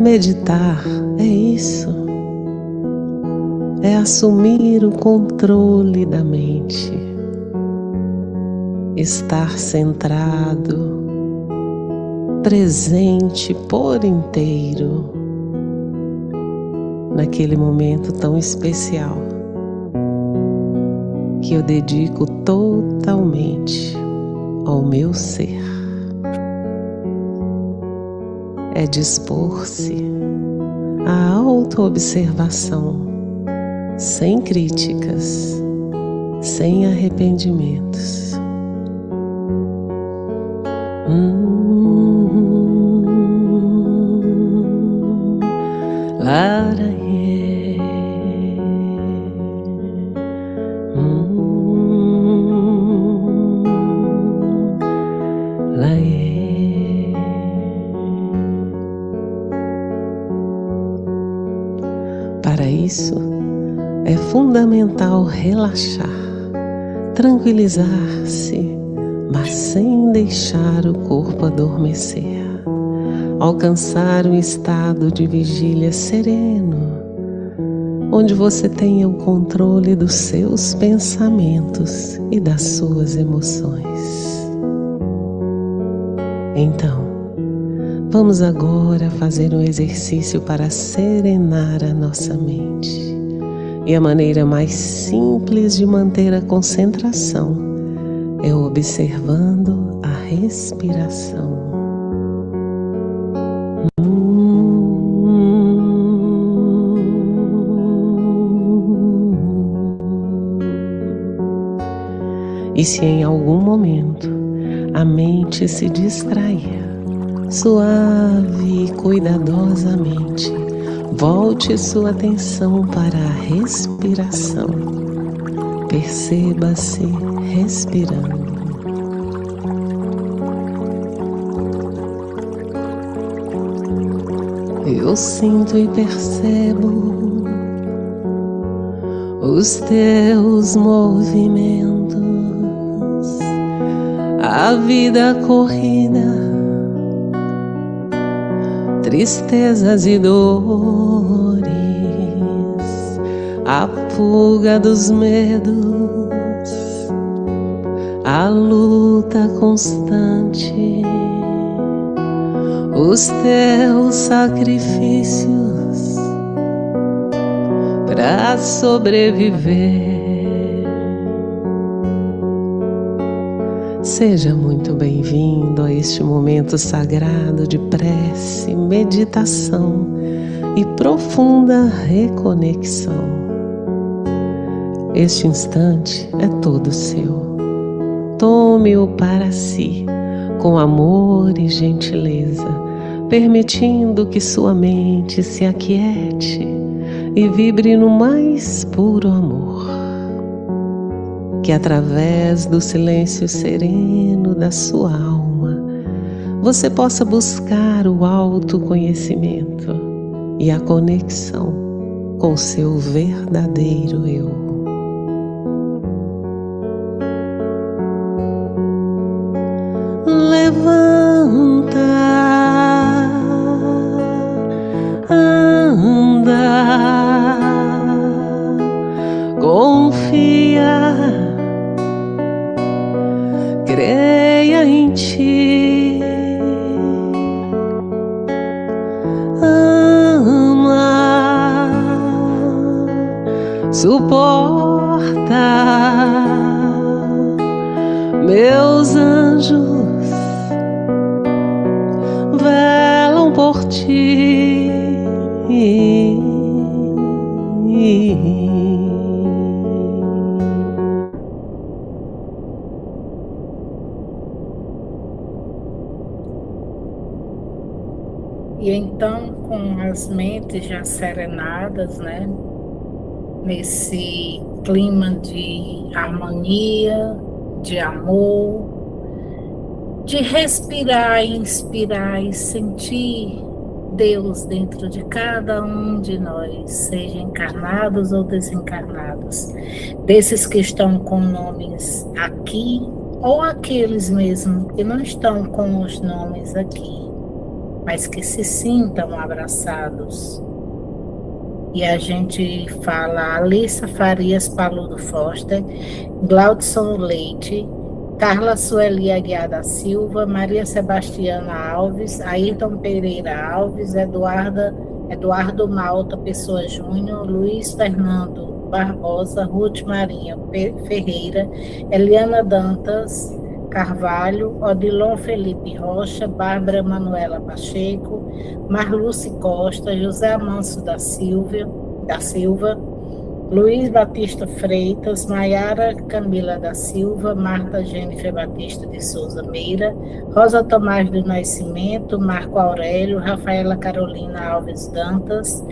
Meditar é isso, é assumir o controle da mente, estar centrado, presente por inteiro naquele momento tão especial que eu dedico totalmente ao meu ser. É dispor-se à autoobservação, sem críticas, sem arrependimentos. Para isso, é fundamental relaxar, tranquilizar-se, mas sem deixar o corpo adormecer. Alcançar um estado de vigília sereno, onde você tenha o controle dos seus pensamentos e das suas emoções. Então, vamos agora fazer um exercício para serenar a nossa mente. E a maneira mais simples de manter a concentração é observando a respiração. E se em algum momento a mente se distrair, suave e cuidadosamente, volte sua atenção para a respiração. Perceba-se respirando. Eu sinto e percebo os teus movimentos, a vida corrida, tristezas e dores, a fuga dos medos, a luta constante, os teus sacrifícios para sobreviver. Seja muito bem-vindo a este momento sagrado de prece, meditação e profunda reconexão. Este instante é todo seu. Tome-o para si, com amor e gentileza, permitindo que sua mente se aquiete e vibre no mais puro amor. Que através do silêncio sereno da sua alma, você possa buscar o autoconhecimento e a conexão com seu verdadeiro eu. Levanta, anda, confia, creia em ti, ama, suporta. Meus anjos velam por ti. E então, com as mentes já serenadas, né, nesse clima de harmonia, de amor, de respirar, inspirar e sentir Deus dentro de cada um de nós, seja encarnados ou desencarnados, desses que estão com nomes aqui ou aqueles mesmo que não estão com os nomes aqui. mas que se sintam abraçados. E a gente fala Alissa Farias Paludo Foster, Glaudson Leite, Carla Sueli Aguiar da Silva, Maria Sebastiana Alves, Ayrton Pereira Alves, Eduardo Malta Pessoa Júnior, Luiz Fernando Barbosa, Ruth Marinha Ferreira, Eliana Dantas Carvalho, Odilon Felipe Rocha, Bárbara Manuela Pacheco, Marluce Costa, José Amanso da Silva, Luiz Batista Freitas, Maiara Camila da Silva, Marta Jennifer Batista de Souza Meira, Rosa Tomás do Nascimento, Marco Aurélio, Rafaela Carolina Alves Dantas,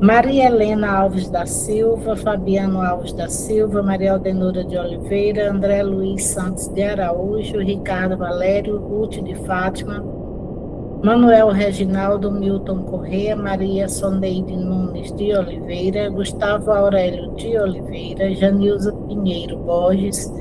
Maria Helena Alves da Silva, Fabiano Alves da Silva, Maria Aldenora de Oliveira, André Luiz Santos de Araújo, Ricardo Valério, Ruth de Fátima, Manuel Reginaldo Milton Corrêa, Maria Soneide Nunes de Oliveira, Gustavo Aurélio de Oliveira, Janilza Pinheiro Borges,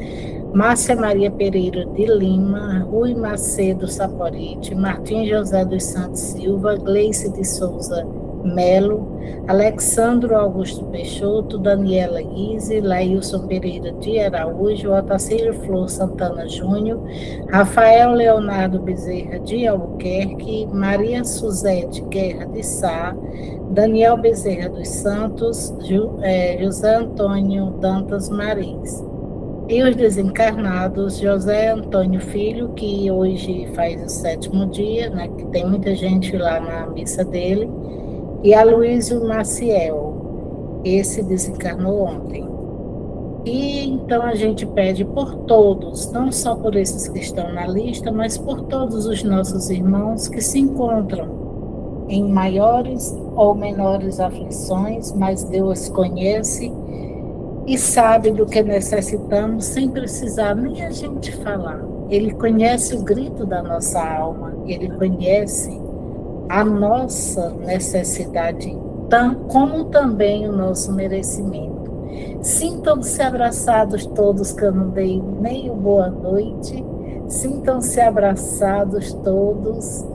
Márcia Maria Pereira de Lima, Rui Macedo Saporite, Martim José dos Santos Silva, Gleice de Souza Melo, Alexandro Augusto Peixoto, Daniela Guise, Laílson Pereira de Araújo, Otacílio Flor Santana Júnior, Rafael Leonardo Bezerra de Albuquerque, Maria Suzete Guerra de Sá, Daniel Bezerra dos Santos, José Antônio Dantas Marins. E os desencarnados, José Antônio Filho, que hoje faz o 7º dia, né, que tem muita gente lá na missa dele, e Aloysio Maciel, esse desencarnou ontem. E então a gente pede por todos, não só por esses que estão na lista, mas por todos os nossos irmãos que se encontram em maiores ou menores aflições, mas Deus conhece e sabe do que necessitamos sem precisar nem a gente falar. Ele conhece o grito da nossa alma, ele conhece a nossa necessidade, como também o nosso merecimento. Sintam-se abraçados todos, que eu não dei nem o boa noite. Sintam-se abraçados todos,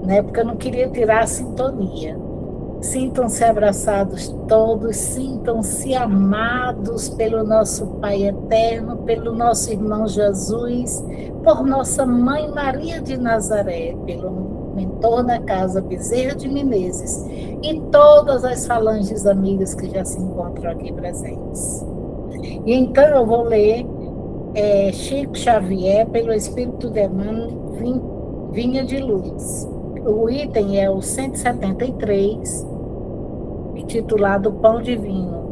né? Porque eu não queria tirar a sintonia. Sintam-se abraçados todos, sintam-se amados pelo nosso Pai Eterno, pelo nosso irmão Jesus, por nossa Mãe Maria de Nazaré, pelo mentor da casa Bezerra de Menezes e todas as falanges amigas que já se encontram aqui presentes. E então eu vou ler Chico Xavier, pelo Espírito de Emmanuel, Vinha de Luz. O item é o 173, titulado Pão Divino.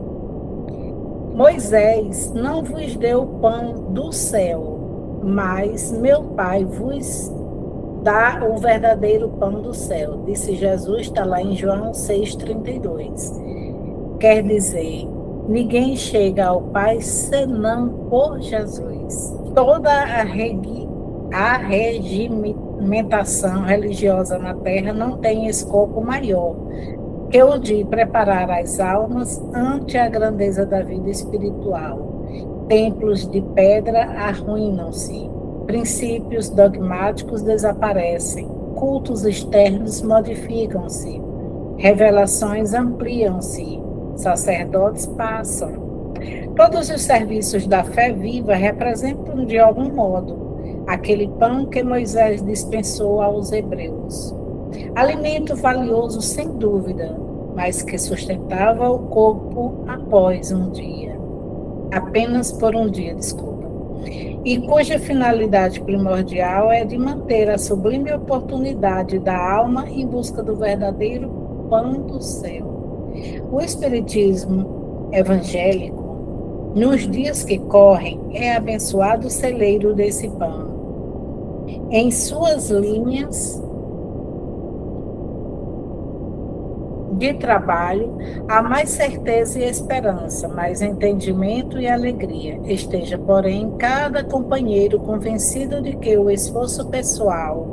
Moisés não vos deu pão do céu, mas meu Pai vos dá o verdadeiro pão do céu, disse Jesus, está lá em João 6,32. Quer dizer, ninguém chega ao Pai senão por Jesus. Toda a regimentação religiosa na Terra não tem escopo maior que o de preparar as almas ante a grandeza da vida espiritual. Templos de pedra arruinam-se, princípios dogmáticos desaparecem, cultos externos modificam-se, revelações ampliam-se, sacerdotes passam. Todos os serviços da fé viva representam, de algum modo, aquele pão que Moisés dispensou aos hebreus. Alimento valioso, sem dúvida, mas que sustentava o corpo após um dia. Apenas por um dia, desculpa. E cuja finalidade primordial é de manter a sublime oportunidade da alma em busca do verdadeiro pão do céu. O Espiritismo evangélico, nos dias que correm, é abençoado celeiro desse pão. Em suas linhas de trabalho, há mais certeza e esperança, mais entendimento e alegria. Esteja, porém, cada companheiro convencido de que o esforço pessoal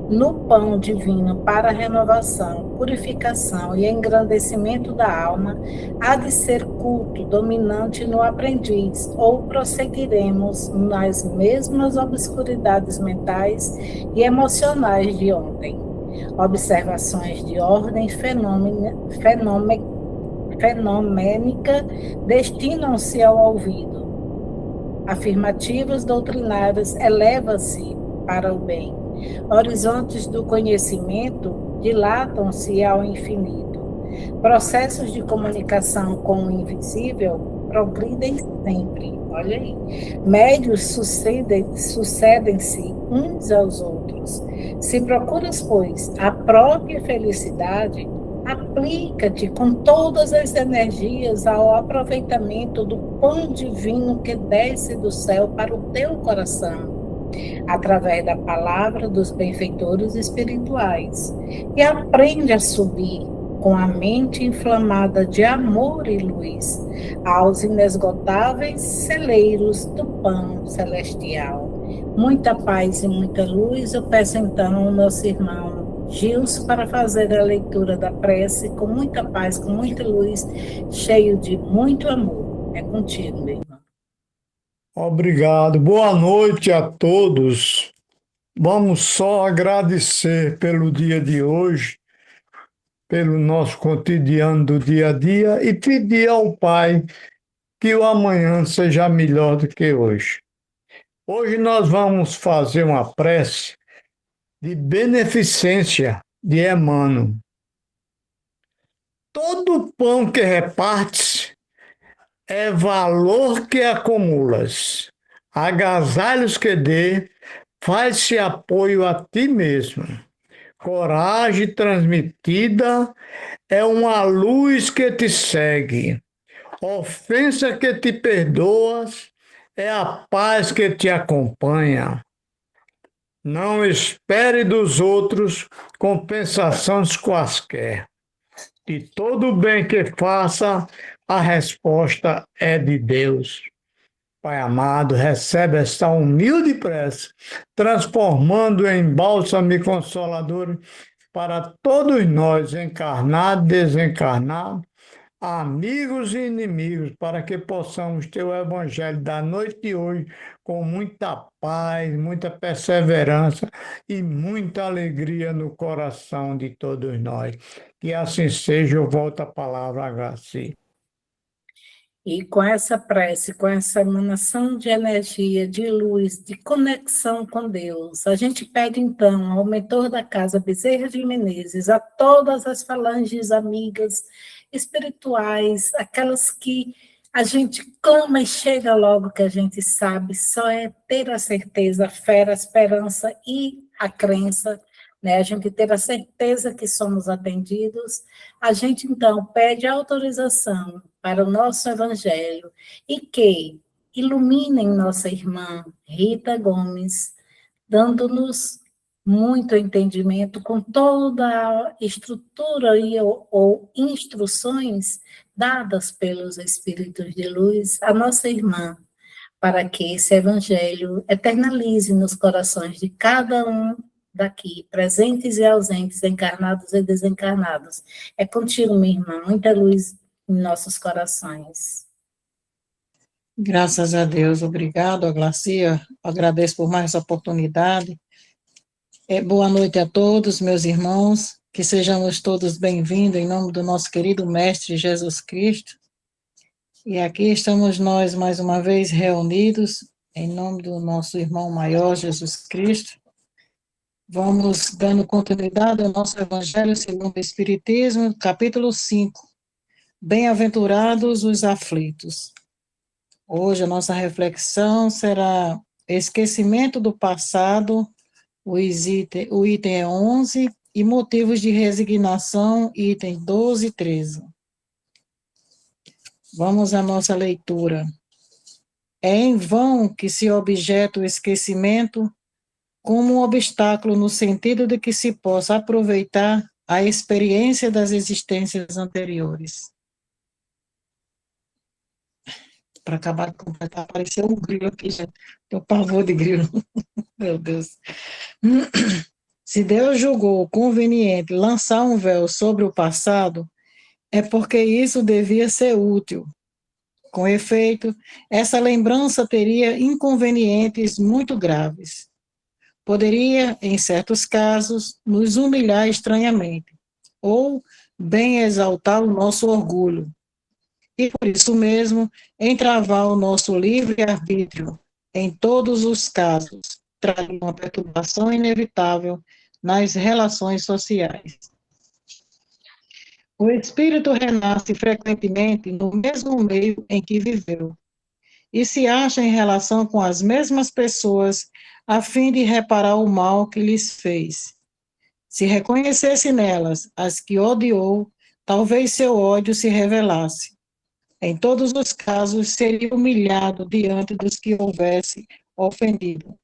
no pão divino para a renovação, purificação e engrandecimento da alma há de ser culto dominante no aprendiz, ou prosseguiremos nas mesmas obscuridades mentais e emocionais de ontem. Observações de ordem fenomênica destinam-se ao ouvido. Afirmativas doutrinárias elevam-se para o bem. Horizontes do conhecimento dilatam-se ao infinito. Processos de comunicação com o invisível progridem sempre. Olha aí. Médios sucedem-se uns aos outros. Se procuras, pois, a própria felicidade, aplica-te com todas as energias ao aproveitamento do pão divino que desce do céu para o teu coração, através da palavra dos benfeitores espirituais, e aprende a subir com a mente inflamada de amor e luz aos inesgotáveis celeiros do pão celestial. Muita paz e muita luz. Eu peço então ao nosso irmão Gilson para fazer a leitura da prece com muita paz, com muita luz, cheio de muito amor. É contigo, meu irmão. Obrigado. Boa noite a todos. Vamos só agradecer pelo dia de hoje, pelo nosso cotidiano do dia a dia e pedir ao Pai que o amanhã seja melhor do que hoje. Hoje nós vamos fazer uma prece de beneficência de Emmanuel. Todo pão que repartes é valor que acumulas. Agasalhos que dê, faz-se apoio a ti mesmo. Coragem transmitida é uma luz que te segue. Ofensa que te perdoas é a paz que te acompanha. Não espere dos outros compensações quaisquer. De todo bem que faça, a resposta é de Deus. Pai amado, recebe esta humilde prece, transformando em bálsamo e consolador para todos nós, encarnados e desencarnados, amigos e inimigos, para que possamos ter o Evangelho da noite de hoje com muita paz, muita perseverança e muita alegria no coração de todos nós. Que assim seja. Eu volto a palavra a Graci. E com essa prece, com essa emanação de energia, de luz, de conexão com Deus, a gente pede então ao mentor da casa, Bezerra de Menezes, a todas as falanges amigas espirituais, aquelas que a gente clama e chega logo, que a gente sabe, só é ter a certeza, a fé, a esperança e a crença, né? A gente ter a certeza que somos atendidos. A gente então pede autorização para o nosso Evangelho e que iluminem nossa irmã Rita Gomes, dando-nos muito entendimento com toda a estrutura ou instruções dadas pelos Espíritos de Luz a nossa irmã, para que esse Evangelho eternalize nos corações de cada um daqui, presentes e ausentes, encarnados e desencarnados. É contigo, minha irmã, muita luz em nossos corações. Graças a Deus, obrigado, Glacia, agradeço por mais essa oportunidade. Boa noite a todos, meus irmãos, que sejamos todos bem-vindos em nome do nosso querido Mestre Jesus Cristo. E aqui estamos nós mais uma vez reunidos em nome do nosso irmão maior Jesus Cristo. Vamos dando continuidade ao nosso Evangelho segundo o Espiritismo, capítulo 5. Bem-aventurados os aflitos. Hoje a nossa reflexão será esquecimento do passado, o item é 11, e motivos de resignação, item 12 e 13. Vamos à nossa leitura. É em vão que se objeta o esquecimento como um obstáculo no sentido de que se possa aproveitar a experiência das existências anteriores. Para acabar de completar, apareceu um grilo aqui, já tenho pavor de grilo. Meu Deus. Se Deus julgou conveniente lançar um véu sobre o passado, é porque isso devia ser útil. Com efeito, essa lembrança teria inconvenientes muito graves. Poderia, em certos casos, nos humilhar estranhamente, ou bem exaltar o nosso orgulho, e por isso mesmo entravar o nosso livre-arbítrio em todos os casos, traria uma perturbação inevitável nas relações sociais. O espírito renasce frequentemente no mesmo meio em que viveu, e se acha em relação com as mesmas pessoas a fim de reparar o mal que lhes fez. Se reconhecesse nelas as que odiou, talvez seu ódio se revelasse. Em todos os casos, seria humilhado diante dos que houvesse ofendido.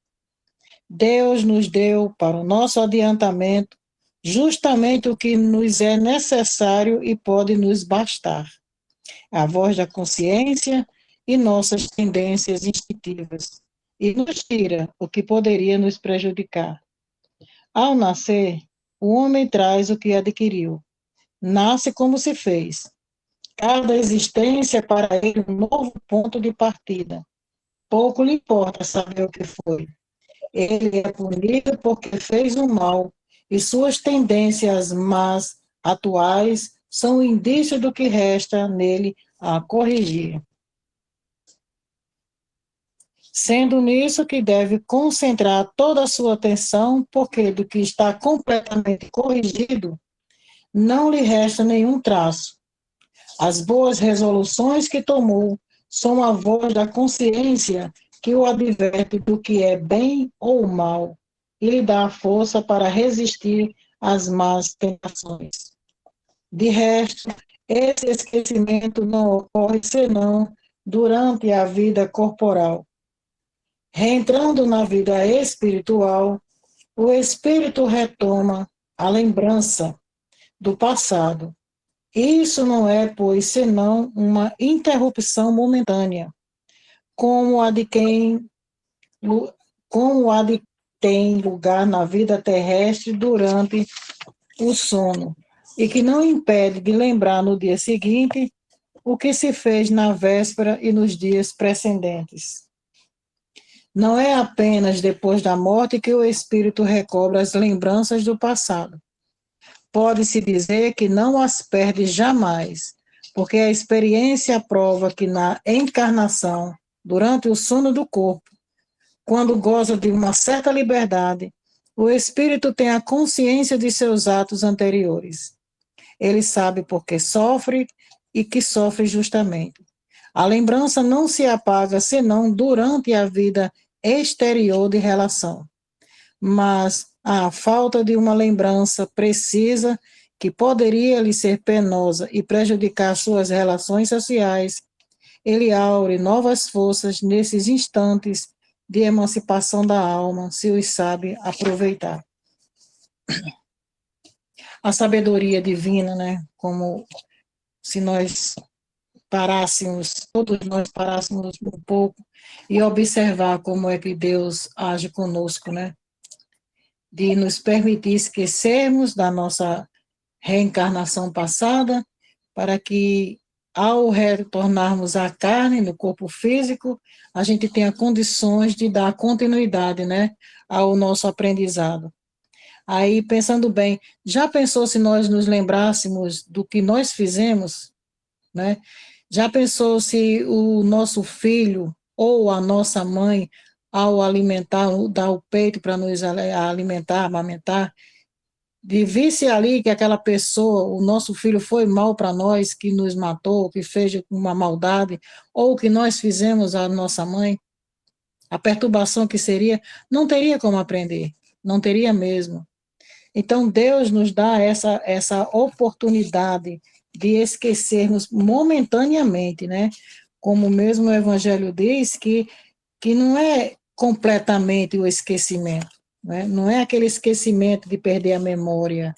Deus nos deu para o nosso adiantamento justamente o que nos é necessário e pode nos bastar: a voz da consciência e nossas tendências instintivas, e nos tira o que poderia nos prejudicar. Ao nascer, o homem traz o que adquiriu, nasce como se fez. Cada existência é para ele um novo ponto de partida. Pouco lhe importa saber o que foi. Ele é punido porque fez o mal, e suas tendências más atuais são indício do que resta nele a corrigir. Sendo nisso que deve concentrar toda a sua atenção, porque do que está completamente corrigido, não lhe resta nenhum traço. As boas resoluções que tomou são a voz da consciência que o adverte do que é bem ou mal e lhe dá a força para resistir às más tentações. De resto, esse esquecimento não ocorre senão durante a vida corporal. Reentrando na vida espiritual, o espírito retoma a lembrança do passado. Isso não é, pois, senão uma interrupção momentânea, como a de tem lugar na vida terrestre durante o sono, e que não impede de lembrar no dia seguinte o que se fez na véspera e nos dias precedentes. Não é apenas depois da morte que o espírito recobra as lembranças do passado. Pode-se dizer que não as perde jamais, porque a experiência prova que na encarnação, durante o sono do corpo, quando goza de uma certa liberdade, o espírito tem a consciência de seus atos anteriores. Ele sabe por que sofre e que sofre justamente. A lembrança não se apaga senão durante a vida exterior de relação. Mas a falta de uma lembrança precisa, que poderia lhe ser penosa e prejudicar suas relações sociais, ele aure novas forças nesses instantes de emancipação da alma, se os sabe aproveitar. A sabedoria divina, né? Como se nós parássemos, todos nós parássemos um pouco e observar como é que Deus age conosco, né? De nos permitir esquecermos da nossa reencarnação passada, para que, ao retornarmos à carne, no corpo físico, a gente tenha condições de dar continuidade, né, ao nosso aprendizado. Aí, pensando bem, já pensou se nós nos lembrássemos do que nós fizemos, né? Já pensou se o nosso filho ou a nossa mãe, ao alimentar, dar o peito para nos alimentar, amamentar, de visse ali que aquela pessoa, o nosso filho foi mal para nós, que nos matou, que fez uma maldade, ou que nós fizemos à nossa mãe, a perturbação que seria, não teria como aprender, não teria mesmo. Então, Deus nos dá essa oportunidade de esquecermos momentaneamente, né? Como mesmo o Evangelho diz, que não é completamente o esquecimento, né? Não é aquele esquecimento de perder a memória,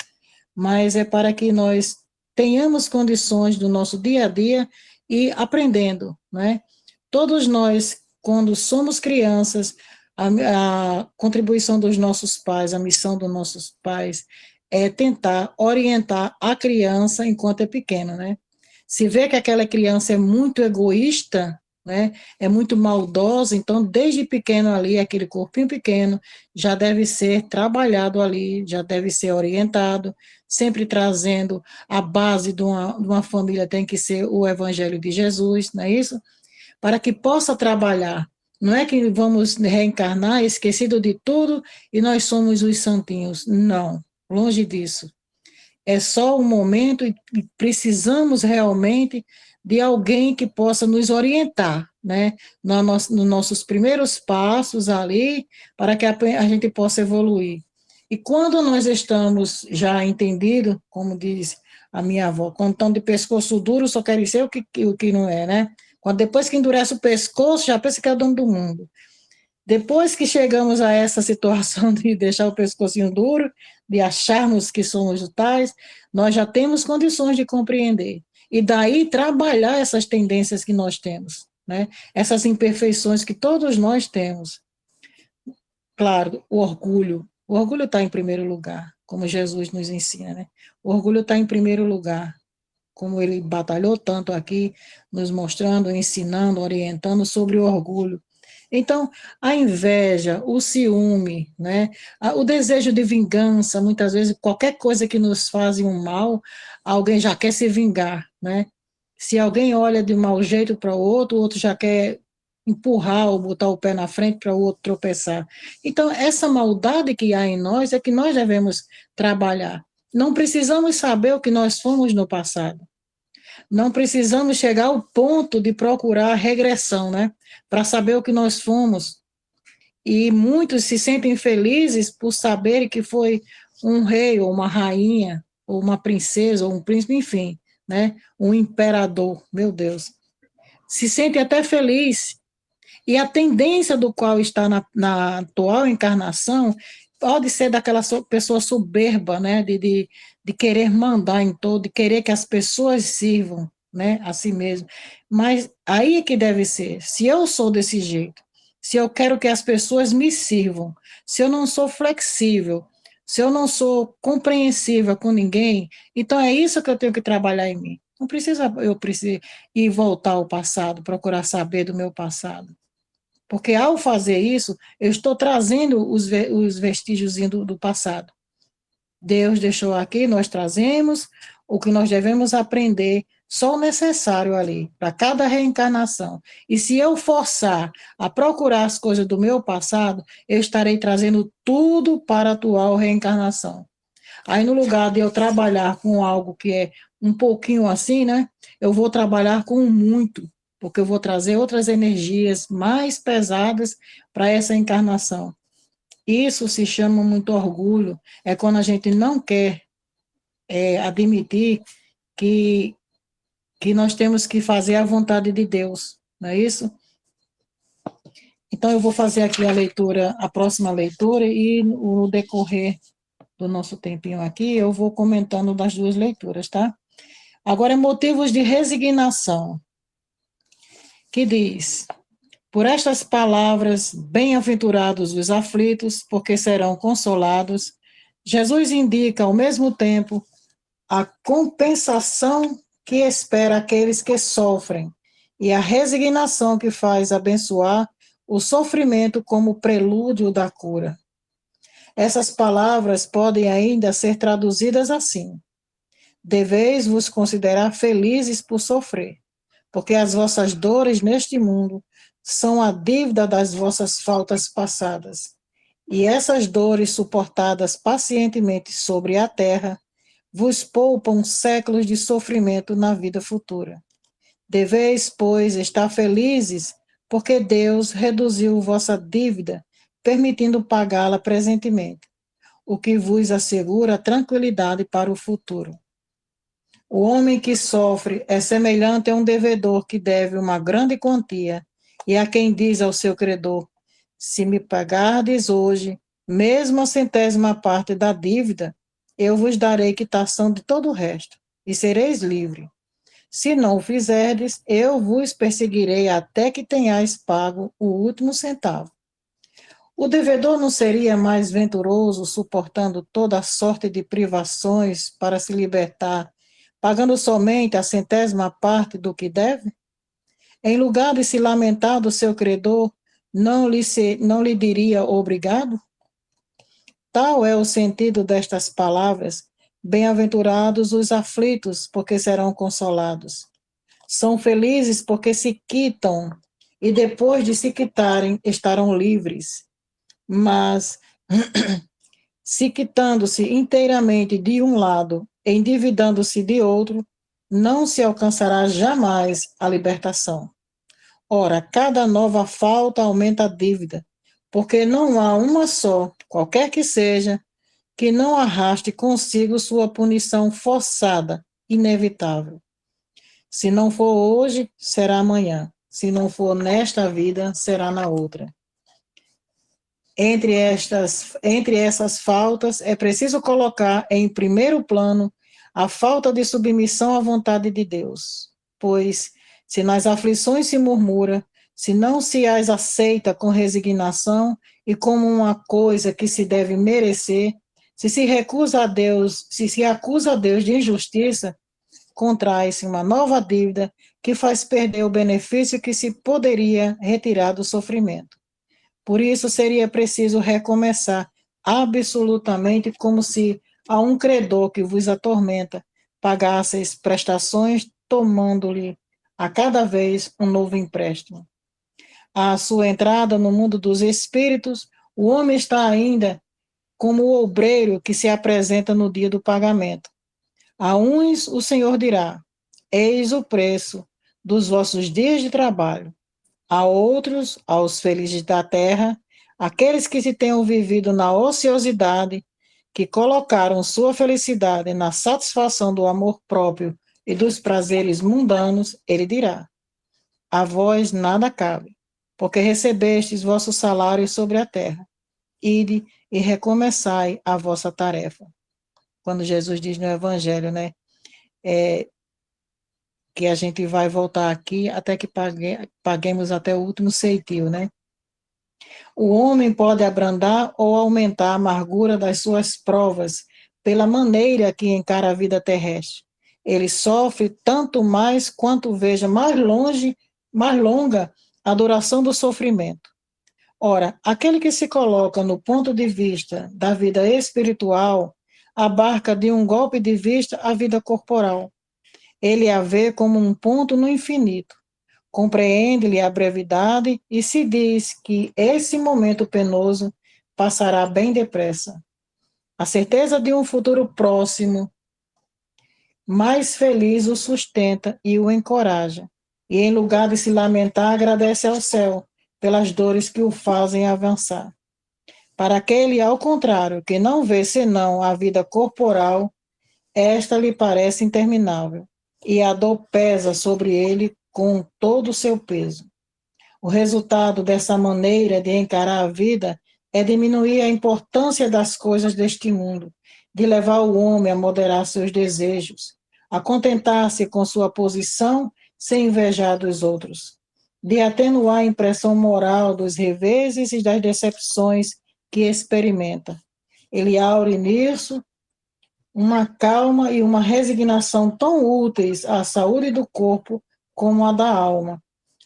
mas é para que nós tenhamos condições do nosso dia a dia e aprendendo, né? Todos nós, quando somos crianças, a contribuição dos nossos pais, a missão dos nossos pais é tentar orientar a criança enquanto é pequena, né? Se vê que aquela criança é muito egoísta, né? É muito maldosa, então desde pequeno ali, aquele corpinho pequeno já deve ser trabalhado ali, já deve ser orientado, sempre trazendo a base de uma família tem que ser o Evangelho de Jesus, não é isso? Para que possa trabalhar. Não é que vamos reencarnar esquecido de tudo e nós somos os santinhos. Não, longe disso. É só um momento e precisamos realmente de alguém que possa nos orientar, né, nos nossos primeiros passos ali, para que a gente possa evoluir. E quando nós estamos já entendidos, como diz a minha avó, quando estão de pescoço duro, só querem ser o que não é, né? Quando depois que endurece o pescoço, já pensa que é o dono do mundo. Depois que chegamos a essa situação de deixar o pescocinho duro, de acharmos que somos tais, nós já temos condições de compreender. E daí trabalhar essas tendências que nós temos, né? Essas imperfeições que todos nós temos. Claro, o orgulho. O orgulho está em primeiro lugar, como Jesus nos ensina, né? O orgulho está em primeiro lugar, como ele batalhou tanto aqui, nos mostrando, ensinando, orientando sobre o orgulho. Então, a inveja, o ciúme, né, o desejo de vingança, muitas vezes, qualquer coisa que nos faz um mal, alguém já quer se vingar, né? Se alguém olha de mau jeito para o outro já quer empurrar ou botar o pé na frente para o outro tropeçar. Então, essa maldade que há em nós é que nós devemos trabalhar. Não precisamos saber o que nós fomos no passado. Não precisamos chegar ao ponto de procurar regressão, né? Para saber o que nós fomos. E muitos se sentem felizes por saberem que foi um rei, ou uma rainha, ou uma princesa, ou um príncipe, enfim, né? Um imperador, meu Deus. Se sentem até felizes. E a tendência do qual está na atual encarnação pode ser daquela pessoa soberba, né, de querer mandar em todo, de querer que as pessoas sirvam, né, a si mesmo. Mas aí é que deve ser. Se eu sou desse jeito, se eu quero que as pessoas me sirvam, se eu não sou flexível, se eu não sou compreensiva com ninguém, então é isso que eu tenho que trabalhar em mim. Não precisa eu ir voltar ao passado, procurar saber do meu passado. Porque ao fazer isso, eu estou trazendo os vestígios do passado. Deus deixou aqui, nós trazemos o que nós devemos aprender, só o necessário ali, para cada reencarnação. E se eu forçar a procurar as coisas do meu passado, eu estarei trazendo tudo para a atual reencarnação. Aí, no lugar de eu trabalhar com algo que é um pouquinho assim, né, eu vou trabalhar com muito, porque eu vou trazer outras energias mais pesadas para essa encarnação. Isso se chama muito orgulho, é quando a gente não quer admitir que nós temos que fazer a vontade de Deus, não é isso? Então, eu vou fazer aqui a próxima leitura, e no decorrer do nosso tempinho aqui, eu vou comentando das duas leituras, tá? Agora, motivos de resignação, que diz: por estas palavras, bem-aventurados os aflitos, porque serão consolados. Jesus indica, ao mesmo tempo, a compensação que espera aqueles que sofrem e a resignação que faz abençoar o sofrimento como prelúdio da cura. Essas palavras podem ainda ser traduzidas assim: deveis vos considerar felizes por sofrer, porque as vossas dores neste mundo são a dívida das vossas faltas passadas, e essas dores suportadas pacientemente sobre a terra vos poupam séculos de sofrimento na vida futura. Deveis, pois, estar felizes, porque Deus reduziu vossa dívida, permitindo pagá-la presentemente, o que vos assegura tranquilidade para o futuro. O homem que sofre é semelhante a um devedor que deve uma grande quantia, e a quem diz ao seu credor: se me pagardes hoje, mesmo a centésima parte da dívida, eu vos darei quitação de todo o resto, e sereis livre. Se não o fizerdes, eu vos perseguirei até que tenhais pago o último centavo. O devedor não seria mais venturoso, suportando toda a sorte de privações para se libertar, pagando somente a centésima parte do que deve? Em lugar de se lamentar do seu credor, não lhe diria obrigado? Tal é o sentido destas palavras. Bem-aventurados os aflitos, porque serão consolados. São felizes porque se quitam, e depois de se quitarem, estarão livres. Mas, se quitando-se inteiramente de um lado, endividando-se de outro, não se alcançará jamais a libertação. Ora, cada nova falta aumenta a dívida, porque não há uma só, qualquer que seja, que não arraste consigo sua punição forçada, inevitável. Se não for hoje, será amanhã. Se não for nesta vida, será na outra. Entre essas faltas, é preciso colocar em primeiro plano a falta de submissão à vontade de Deus, pois, se nas aflições se murmura, se não se as aceita com resignação e como uma coisa que se deve merecer, se recusa a Deus, se acusa a Deus de injustiça, contrai-se uma nova dívida que faz perder o benefício que se poderia retirar do sofrimento. Por isso seria preciso recomeçar absolutamente como se a um credor que vos atormenta pagasseis prestações, tomando-lhe a cada vez um novo empréstimo. À sua entrada no mundo dos espíritos, o homem está ainda como o obreiro que se apresenta no dia do pagamento. A uns o Senhor dirá: eis o preço dos vossos dias de trabalho. A outros, aos felizes da terra, aqueles que se tenham vivido na ociosidade, que colocaram sua felicidade na satisfação do amor próprio e dos prazeres mundanos, ele dirá: a vós nada cabe, porque recebestes vosso salário sobre a terra. Ide e recomeçai a vossa tarefa. Quando Jesus diz no Evangelho, né, que a gente vai voltar aqui até que paguemos até o último ceitil, né? O homem pode abrandar ou aumentar a amargura das suas provas pela maneira que encara a vida terrestre. Ele sofre tanto mais quanto veja mais longa a duração do sofrimento. Ora, aquele que se coloca no ponto de vista da vida espiritual abarca de um golpe de vista a vida corporal. Ele a vê como um ponto no infinito, compreende-lhe a brevidade e se diz que esse momento penoso passará bem depressa. A certeza de um futuro próximo, mais feliz, o sustenta e o encoraja, e em lugar de se lamentar, agradece ao céu pelas dores que o fazem avançar. Para aquele, ao contrário, que não vê senão a vida corporal, esta lhe parece interminável, e a dor pesa sobre ele com todo o seu peso. O resultado dessa maneira de encarar a vida é diminuir a importância das coisas deste mundo, de levar o homem a moderar seus desejos, a contentar-se com sua posição sem invejar dos outros, de atenuar a impressão moral dos reveses e das decepções que experimenta. Ele aure nisso uma calma e uma resignação tão úteis à saúde do corpo como à da alma,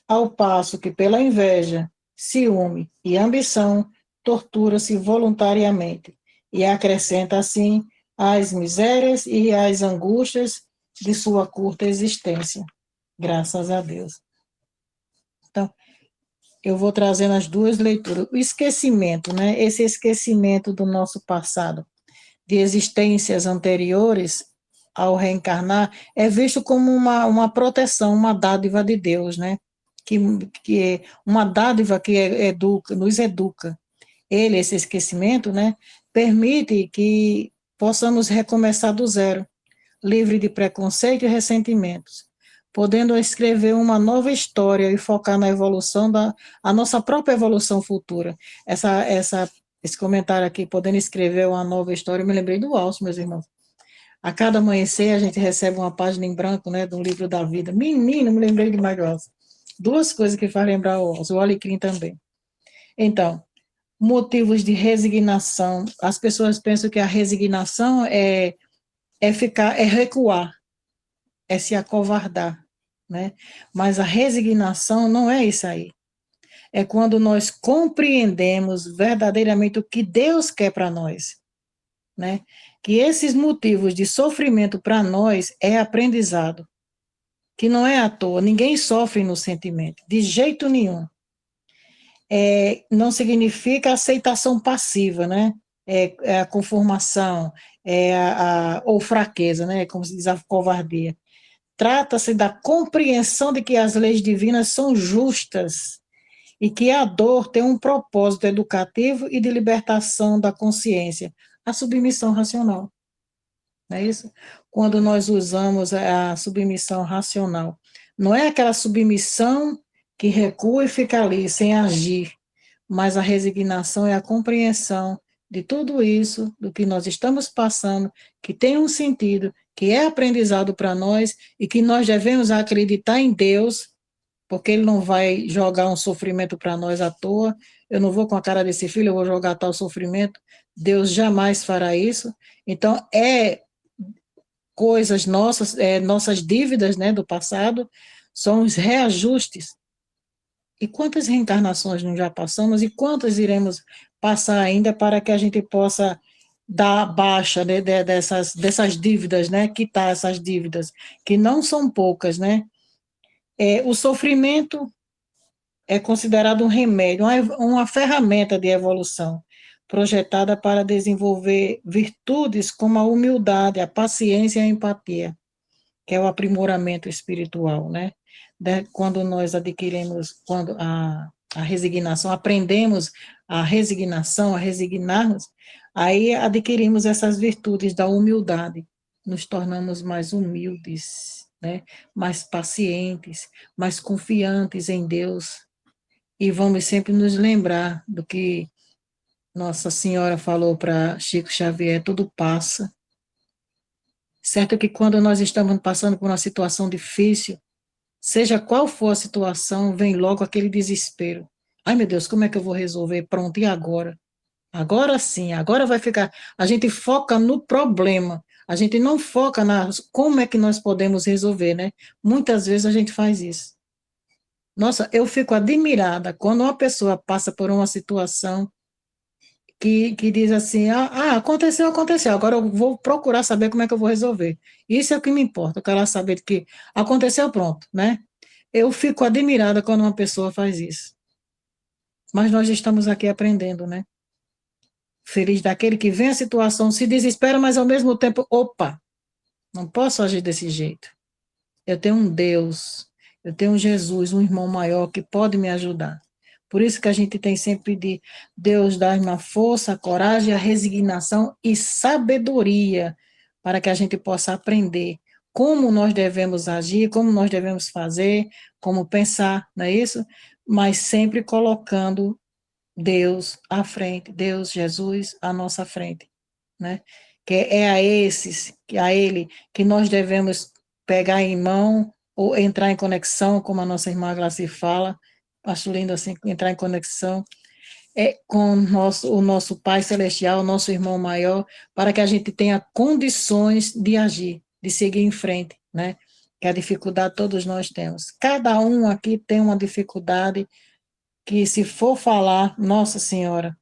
ao passo que pela inveja, ciúme e ambição tortura-se voluntariamente e acrescenta assim as misérias e as angústias de sua curta existência. Graças a Deus. Então, eu vou trazendo as duas leituras. O esquecimento, né? Esse esquecimento do nosso passado, de existências anteriores ao reencarnar, é visto como uma proteção, uma dádiva de Deus, né? Que é uma dádiva que nos educa. Esse esquecimento, né, permite que possamos recomeçar do zero, livre de preconceito e ressentimentos, podendo escrever uma nova história e focar na evolução a nossa própria evolução futura. Esse comentário aqui, podendo escrever uma nova história, eu me lembrei do Alcio, meus irmãos. A cada amanhecer, a gente recebe uma página em branco, né, do livro da vida. Menino, me lembrei demais do Alcio. Duas coisas que faz lembrar o Alcio, o Alecrim também. Então, motivos de resignação. As pessoas pensam que a resignação é recuar, é se acovardar. né? Mas a resignação não é isso aí. É quando nós compreendemos verdadeiramente o que Deus quer para nós, né? Que esses motivos de sofrimento para nós é aprendizado, que não é à toa, ninguém sofre no sentimento, de jeito nenhum. Não significa aceitação passiva, né? É a conformação, ou fraqueza, né? Como se diz, a covardia. Trata-se da compreensão de que as leis divinas são justas e que a dor tem um propósito educativo e de libertação da consciência, a submissão racional. Não é isso? Quando nós usamos a submissão racional, não é aquela submissão que recua e fica ali sem agir, mas a resignação é a compreensão de tudo isso, do que nós estamos passando, que tem um sentido, que é aprendizado para nós e que nós devemos acreditar em Deus, porque Ele não vai jogar um sofrimento para nós à toa. Eu não vou com a cara desse filho, eu vou jogar tal sofrimento. Deus jamais fará isso. Então, coisas nossas, nossas dívidas, né, do passado, são os reajustes. E quantas reencarnações nós já passamos e quantas iremos passar ainda para que a gente possa dar baixa, né, dessas dívidas, né, quitar essas dívidas, que não são poucas, né? O sofrimento é considerado um remédio, uma ferramenta de evolução, projetada para desenvolver virtudes como a humildade, a paciência e a empatia, que é o aprimoramento espiritual, né? Quando nós adquirimos, quando a resignação, aprendemos a resignação, a resignarmos, aí adquirimos essas virtudes da humildade, nos tornamos mais humildes, né? Mais pacientes, mais confiantes em Deus, e vamos sempre nos lembrar do que Nossa Senhora falou para Chico Xavier: tudo passa. Certo que quando nós estamos passando por uma situação difícil, seja qual for a situação, vem logo aquele desespero. Ai, meu Deus, como é que eu vou resolver? Pronto, e agora? Agora sim, agora vai ficar. A gente foca no problema, a gente não foca como é que nós podemos resolver, né? Muitas vezes a gente faz isso. Nossa, eu fico admirada quando uma pessoa passa por uma situação que diz assim: aconteceu, agora eu vou procurar saber como é que eu vou resolver. Isso é o que me importa, eu quero saber que aconteceu, pronto, né? Eu fico admirada quando uma pessoa faz isso. Mas nós estamos aqui aprendendo, né? Feliz daquele que vê a situação, se desespera, mas ao mesmo tempo, opa, não posso agir desse jeito. Eu tenho um Deus, eu tenho um Jesus, um irmão maior que pode me ajudar. Por isso que a gente tem sempre de Deus dar-me a força, a coragem, a resignação e sabedoria para que a gente possa aprender como nós devemos agir, como nós devemos fazer, como pensar, não é isso? Mas sempre colocando Deus à frente, Deus, Jesus à nossa frente, né? Que é a Ele que nós devemos pegar em mão ou entrar em conexão, como a nossa irmã Glaci fala. Acho lindo assim, entrar em conexão com o nosso Pai Celestial, o nosso irmão maior, para que a gente tenha condições de agir, de seguir em frente, né? Que a dificuldade todos nós temos. Cada um aqui tem uma dificuldade que, se for falar, Nossa Senhora,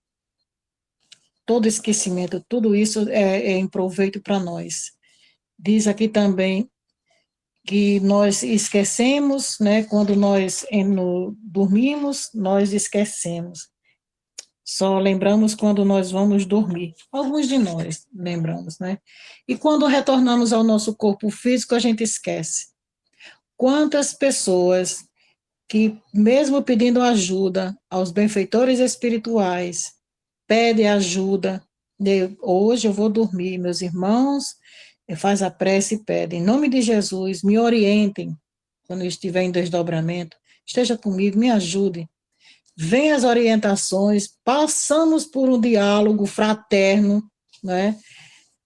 todo esquecimento, tudo isso é em proveito para nós. Diz aqui também que nós esquecemos, né, quando nós dormimos, nós esquecemos. Só lembramos quando nós vamos dormir. Alguns de nós lembramos, né? E quando retornamos ao nosso corpo físico, a gente esquece. Quantas pessoas que, mesmo pedindo ajuda aos benfeitores espirituais, pedem ajuda, hoje eu vou dormir, meus irmãos, faz a prece e pede, em nome de Jesus, me orientem, quando eu estiver em desdobramento, esteja comigo, me ajude. Vem as orientações, passamos por um diálogo fraterno, né?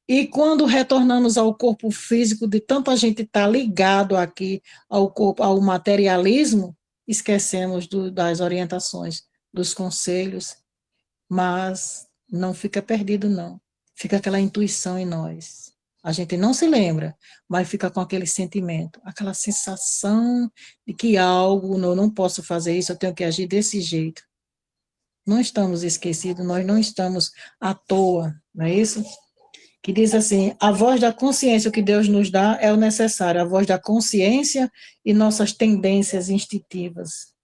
E quando retornamos ao corpo físico, de tanta gente estar ligado aqui ao corpo, ao materialismo, esquecemos das orientações, dos conselhos, mas não fica perdido, não. Fica aquela intuição em nós. A gente não se lembra, mas fica com aquele sentimento, aquela sensação de que algo, eu não posso fazer isso, eu tenho que agir desse jeito. Não estamos esquecidos, nós não estamos à toa, não é isso? Que diz assim, a voz da consciência, o que Deus nos dá é o necessário, a voz da consciência e nossas tendências instintivas.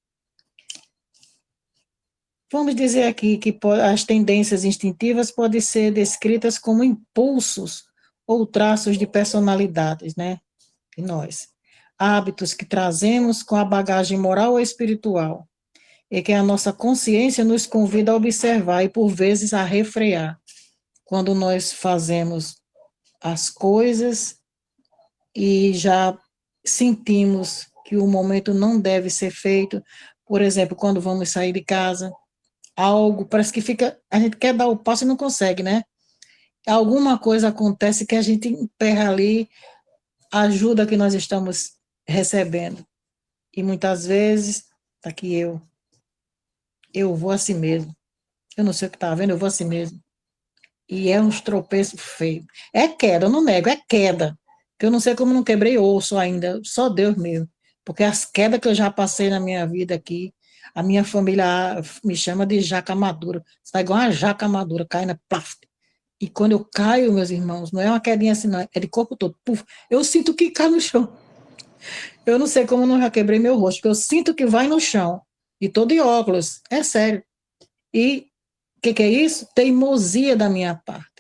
Vamos dizer aqui que as tendências instintivas podem ser descritas como impulsos ou traços de personalidades, né, de nós. Hábitos que trazemos com a bagagem moral ou espiritual, e que a nossa consciência nos convida a observar e, por vezes, a refrear. Quando nós fazemos as coisas e já sentimos que o momento não deve ser feito, por exemplo, quando vamos sair de casa, algo, parece que fica, a gente quer dar o passo e não consegue, né? Alguma coisa acontece que a gente emperra ali a ajuda que nós estamos recebendo. E muitas vezes, tá aqui eu vou assim mesmo. Eu não sei o que está vendo, eu vou assim mesmo. E é uns tropeços feios. É queda, eu não nego, é queda. Que eu não sei como não quebrei osso ainda, só Deus mesmo. Porque as quedas que eu já passei na minha vida aqui, a minha família me chama de jaca madura. Está igual uma jaca madura, cai na plaf. E quando eu caio, meus irmãos, não é uma quedinha assim, não, é de corpo todo. Puf, eu sinto que cai no chão. Eu não sei como eu não já quebrei meu rosto, porque eu sinto que vai no chão. E tô de óculos, é sério. E o que é isso? Teimosia da minha parte.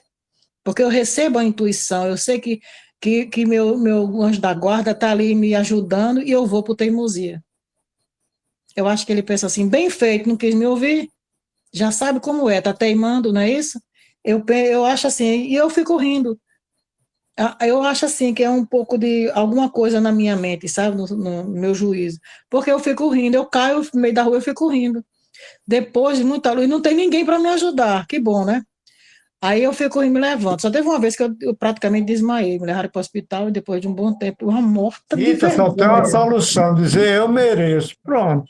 Porque eu recebo a intuição, eu sei que meu anjo da guarda está ali me ajudando e eu vou por teimosia. Eu acho que ele pensa assim, bem feito, não quis me ouvir, já sabe como é, tá teimando, não é isso? Eu acho assim, e eu fico rindo. Eu acho assim que é um pouco de alguma coisa na minha mente, sabe, no meu juízo. Porque eu fico rindo, eu caio no meio da rua, eu fico rindo. Depois de muita luz, não tem ninguém para me ajudar, que bom, né? Aí eu fico e me levanto. Só teve uma vez que eu praticamente desmaiei, me levaram para o hospital e depois de um bom tempo, uma morta de Rita, só tem uma vergonha. solução, dizer eu mereço. Pronto.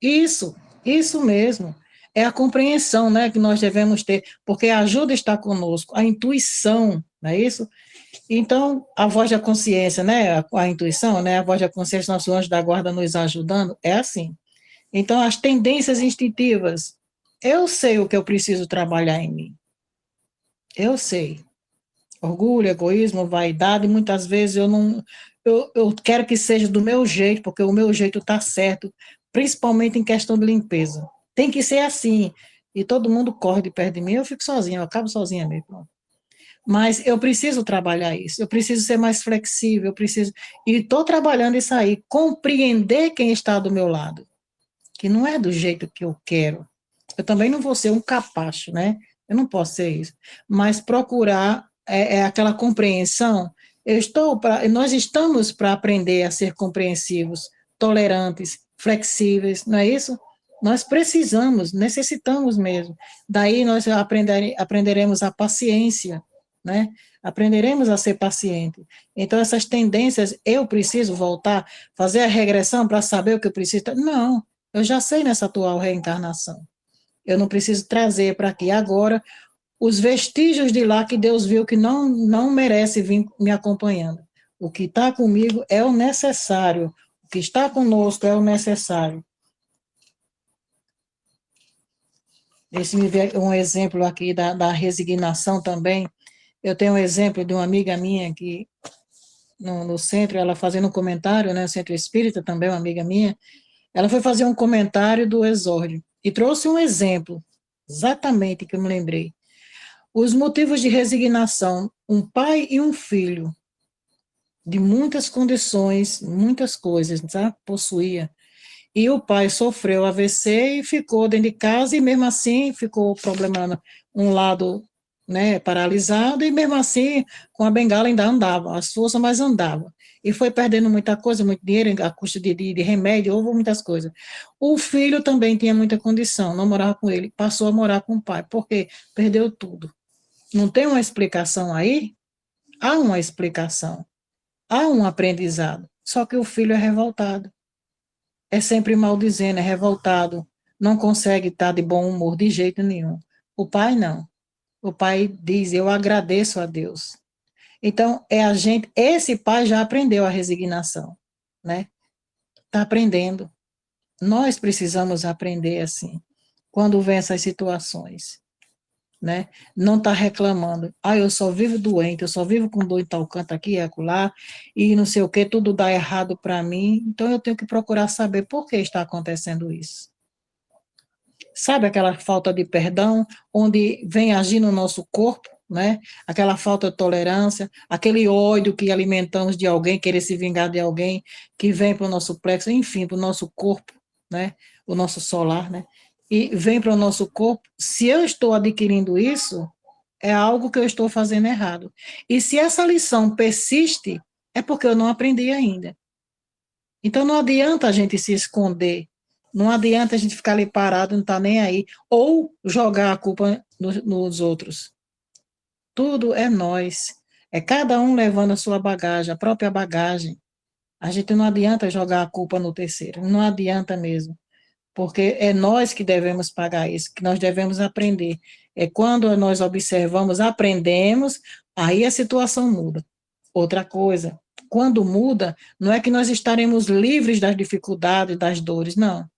Isso mesmo. É a compreensão, né, que nós devemos ter, porque a ajuda está conosco, a intuição, não é isso? Então, a voz da consciência, né, a intuição, né, a voz da consciência, nosso anjo da guarda nos ajudando, é assim. Então, as tendências instintivas, eu sei o que eu preciso trabalhar em mim. Eu sei. Orgulho, egoísmo, vaidade, muitas vezes eu quero que seja do meu jeito, porque o meu jeito está certo, principalmente em questão de limpeza. Tem que ser assim. E todo mundo corre de perto de mim, eu fico sozinha, eu acabo sozinha mesmo. Mas eu preciso trabalhar isso, eu preciso ser mais flexível, e estou trabalhando isso aí, compreender quem está do meu lado, que não é do jeito que eu quero. Eu também não vou ser um capacho, né? Eu não posso ser isso. Mas procurar aquela compreensão. Nós estamos para aprender a ser compreensivos, tolerantes, flexíveis, não é isso? Nós necessitamos mesmo. Daí nós aprenderemos a paciência, né? Aprenderemos a ser paciente. Então, essas tendências, eu preciso voltar, fazer a regressão para saber o que eu preciso. Não, eu já sei nessa atual reencarnação. Eu não preciso trazer para aqui agora os vestígios de lá que Deus viu que não merece vir me acompanhando. O que está comigo é o necessário. O que está conosco é o necessário. Esse me vê um exemplo aqui da resignação também. Eu tenho um exemplo de uma amiga minha que no centro, ela fazendo um comentário, né, no Centro Espírita também, uma amiga minha, ela foi fazer um comentário do exórdio e trouxe um exemplo, exatamente que eu me lembrei. Os motivos de resignação, um pai e um filho, de muitas condições, muitas coisas, sabe? Possuía. E o pai sofreu AVC e ficou dentro de casa, e mesmo assim ficou problemando um lado, né, paralisado, e mesmo assim, com a bengala ainda andava, as forças, mas andava. E foi perdendo muita coisa, muito dinheiro, a custa de remédio, houve muitas coisas. O filho também tinha muita condição, não morava com ele, passou a morar com o pai, porque perdeu tudo. Não tem uma explicação aí? Há uma explicação. Há um aprendizado. Só que o filho é revoltado. É sempre maldizendo, é revoltado. Não consegue estar de bom humor de jeito nenhum. O pai não. O pai diz, eu agradeço a Deus. Então, esse pai já aprendeu a resignação, né? Está aprendendo. Nós precisamos aprender assim, quando vem essas situações, né? Não está reclamando. Eu só vivo doente, eu só vivo com dor em tal canto aqui e acolá, e não sei o que, tudo dá errado para mim, então eu tenho que procurar saber por que está acontecendo isso. Sabe aquela falta de perdão, onde vem agir no nosso corpo, né? Aquela falta de tolerância, aquele ódio que alimentamos de alguém, querer se vingar de alguém, que vem para o nosso plexo, enfim, para o nosso corpo, né? O nosso solar, né? E vem para o nosso corpo. Se eu estou adquirindo isso, é algo que eu estou fazendo errado. E se essa lição persiste, é porque eu não aprendi ainda. Então não adianta a gente se esconder, não adianta a gente ficar ali parado, não está nem aí, ou jogar a culpa nos outros. Tudo é nós. É cada um levando a sua bagagem, a própria bagagem. A gente não adianta jogar a culpa no terceiro, não adianta mesmo. Porque é nós que devemos pagar isso, que nós devemos aprender. É quando nós observamos, aprendemos, aí a situação muda. Outra coisa, quando muda, não é que nós estaremos livres das dificuldades, das dores, não.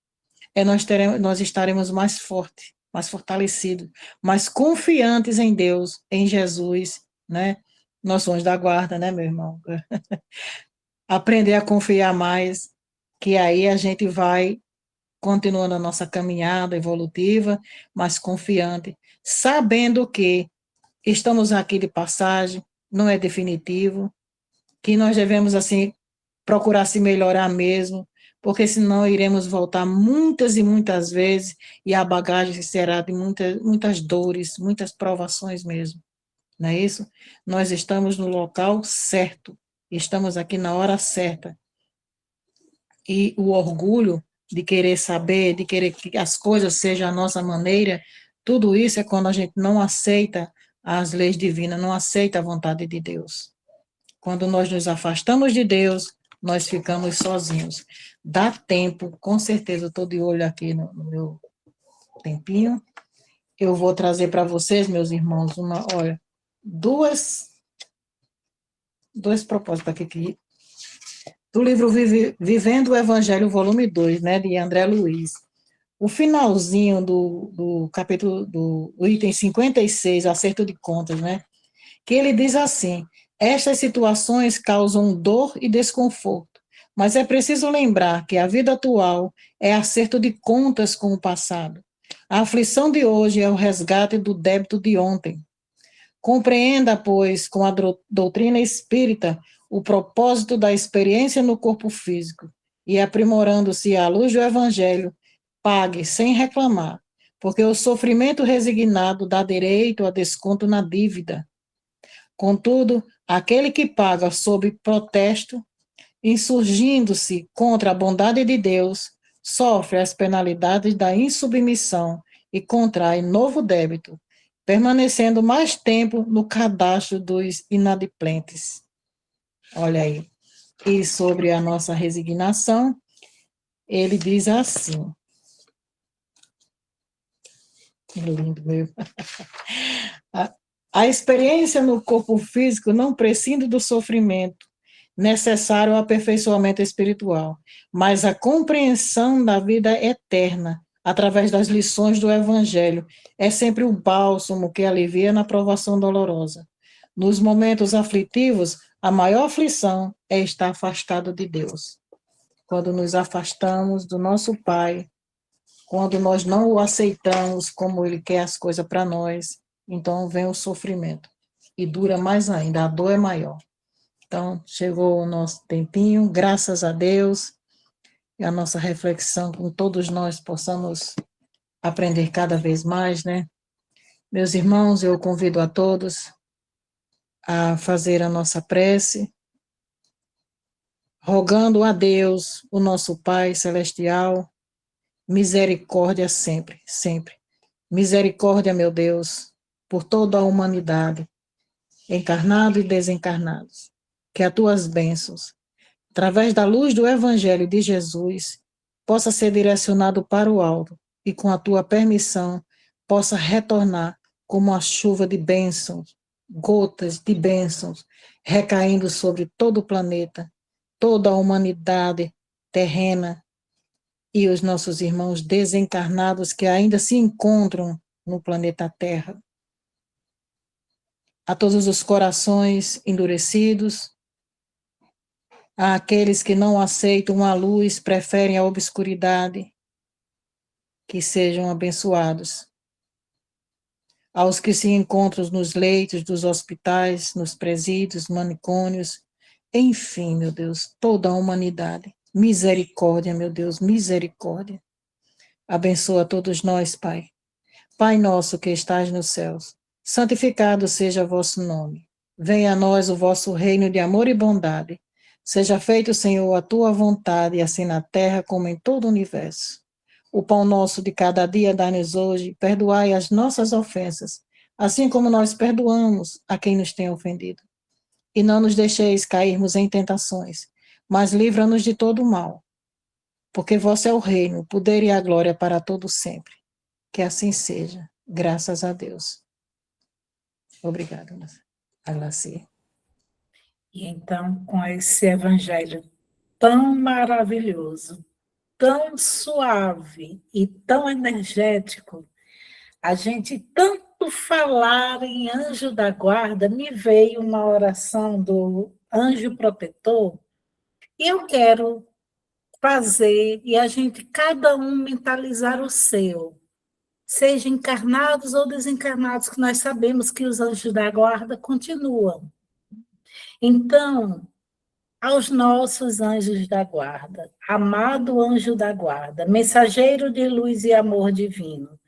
Nós estaremos mais fortes, mais fortalecidos, mais confiantes em Deus, em Jesus, né? Nós somos da guarda, né, meu irmão? Aprender a confiar mais, que aí a gente vai continuando a nossa caminhada evolutiva, mais confiante, sabendo que estamos aqui de passagem, não é definitivo, que nós devemos, assim, procurar se melhorar mesmo, porque senão iremos voltar muitas e muitas vezes, e a bagagem será de muitas dores, muitas provações mesmo, não é isso? Nós estamos no local certo, estamos aqui na hora certa, e o orgulho de querer saber, de querer que as coisas sejam a nossa maneira, tudo isso é quando a gente não aceita as leis divinas, não aceita a vontade de Deus. Quando nós nos afastamos de Deus, nós ficamos sozinhos. Dá tempo, com certeza, eu estou de olho aqui no meu tempinho, eu vou trazer para vocês, meus irmãos, dois propósitos aqui, do livro Vivendo o Evangelho, volume 2, né, de André Luiz. O finalzinho do capítulo, do item 56, acerto de contas, né, que ele diz assim: estas situações causam dor e desconforto, mas é preciso lembrar que a vida atual é acerto de contas com o passado. A aflição de hoje é o resgate do débito de ontem. Compreenda, pois, com a doutrina espírita, o propósito da experiência no corpo físico e, aprimorando-se à luz do Evangelho, pague sem reclamar, porque o sofrimento resignado dá direito a desconto na dívida. Contudo, aquele que paga sob protesto, insurgindo-se contra a bondade de Deus, sofre as penalidades da insubmissão e contrai novo débito, permanecendo mais tempo no cadastro dos inadimplentes. Olha aí. E sobre a nossa resignação, ele diz assim. Que lindo, meu. A experiência no corpo físico não prescinde do sofrimento necessário ao aperfeiçoamento espiritual, mas a compreensão da vida eterna, através das lições do Evangelho, é sempre o bálsamo que alivia na provação dolorosa. Nos momentos aflitivos, a maior aflição é estar afastado de Deus. Quando nos afastamos do nosso Pai, quando nós não o aceitamos como Ele quer as coisas para nós, então vem o sofrimento. E dura mais ainda, a dor é maior. Então, chegou o nosso tempinho, graças a Deus, e a nossa reflexão, com todos nós possamos aprender cada vez mais, né? Meus irmãos, eu convido a todos a fazer a nossa prece, rogando a Deus, o nosso Pai Celestial, misericórdia sempre, sempre. Misericórdia, meu Deus, por toda a humanidade, encarnados e desencarnados. Que as tuas bênçãos, através da luz do Evangelho de Jesus, possa ser direcionado para o alto e, com a tua permissão, possa retornar como a chuva de bênçãos, gotas de bênçãos, recaindo sobre todo o planeta, toda a humanidade terrena e os nossos irmãos desencarnados que ainda se encontram no planeta Terra. A todos os corações endurecidos, àqueles que não aceitam a luz, preferem a obscuridade, que sejam abençoados. Aos que se encontram nos leitos dos hospitais, nos presídios, manicômios, enfim, meu Deus, toda a humanidade. Misericórdia, meu Deus, misericórdia. Abençoa todos nós, Pai. Pai nosso que estás nos céus, santificado seja o vosso nome. Venha a nós o vosso reino de amor e bondade. Seja feito, Senhor, a tua vontade, assim na terra como em todo o universo. O pão nosso de cada dia dai-nos hoje, perdoai as nossas ofensas, assim como nós perdoamos a quem nos tem ofendido. E não nos deixeis cairmos em tentações, mas livra-nos de todo o mal. Porque vosso é o reino, o poder e a glória para todo sempre. Que assim seja, graças a Deus. Obrigada, Aglacia. E então, com esse evangelho tão maravilhoso, tão suave e tão energético, a gente tanto falar em anjo da guarda, me veio uma oração do anjo protetor, e eu quero fazer, e a gente, cada um, mentalizar o seu, seja encarnados ou desencarnados, que nós sabemos que os anjos da guarda continuam. Então, aos nossos anjos da guarda, amado anjo da guarda, mensageiro de luz e amor divino,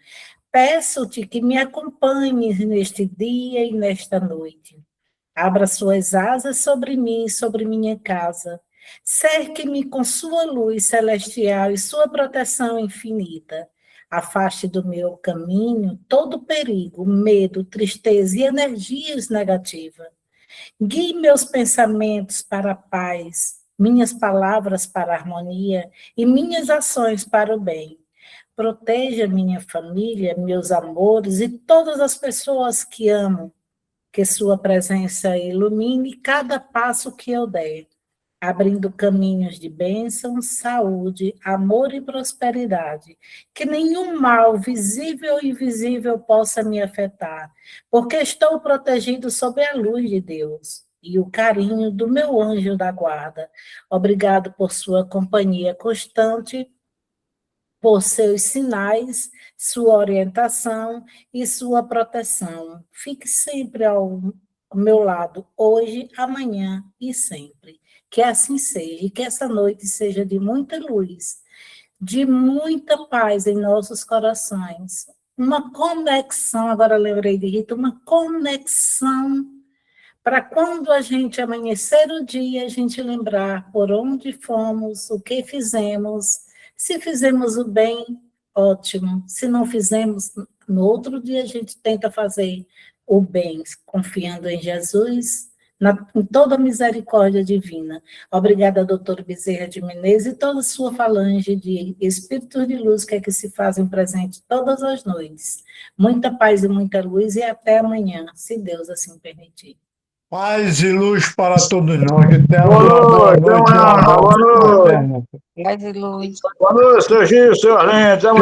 peço-te que me acompanhes neste dia e nesta noite. Abra suas asas sobre mim e sobre minha casa. Cerque-me com sua luz celestial e sua proteção infinita. Afaste do meu caminho todo perigo, medo, tristeza e energias negativas. Guie meus pensamentos para a paz, minhas palavras para a harmonia e minhas ações para o bem. Proteja minha família, meus amores e todas as pessoas que amo. Que sua presença ilumine cada passo que eu der, abrindo caminhos de bênção, saúde, amor e prosperidade. Que nenhum mal, visível ou invisível, possa me afetar, porque estou protegido sob a luz de Deus e o carinho do meu anjo da guarda. Obrigado por sua companhia constante, por seus sinais, sua orientação e sua proteção. Fique sempre ao meu lado, hoje, amanhã e sempre. Que assim seja, e que essa noite seja de muita luz, de muita paz em nossos corações. Uma conexão, agora lembrei de Rita, uma conexão para quando a gente amanhecer o dia, a gente lembrar por onde fomos, o que fizemos. Se fizemos o bem, ótimo. Se não fizemos, no outro dia a gente tenta fazer o bem, confiando em Jesus, em toda a misericórdia divina. Obrigada, doutor Bezerra de Menezes, e toda a sua falange de espíritos de luz que é que se fazem presente todas as noites. Muita paz e muita luz, e até amanhã, se Deus assim permitir. Paz e luz para todos nós. Boa noite, boa noite. Paz e luz. Boa noite, seu Gil, seu Arlindo.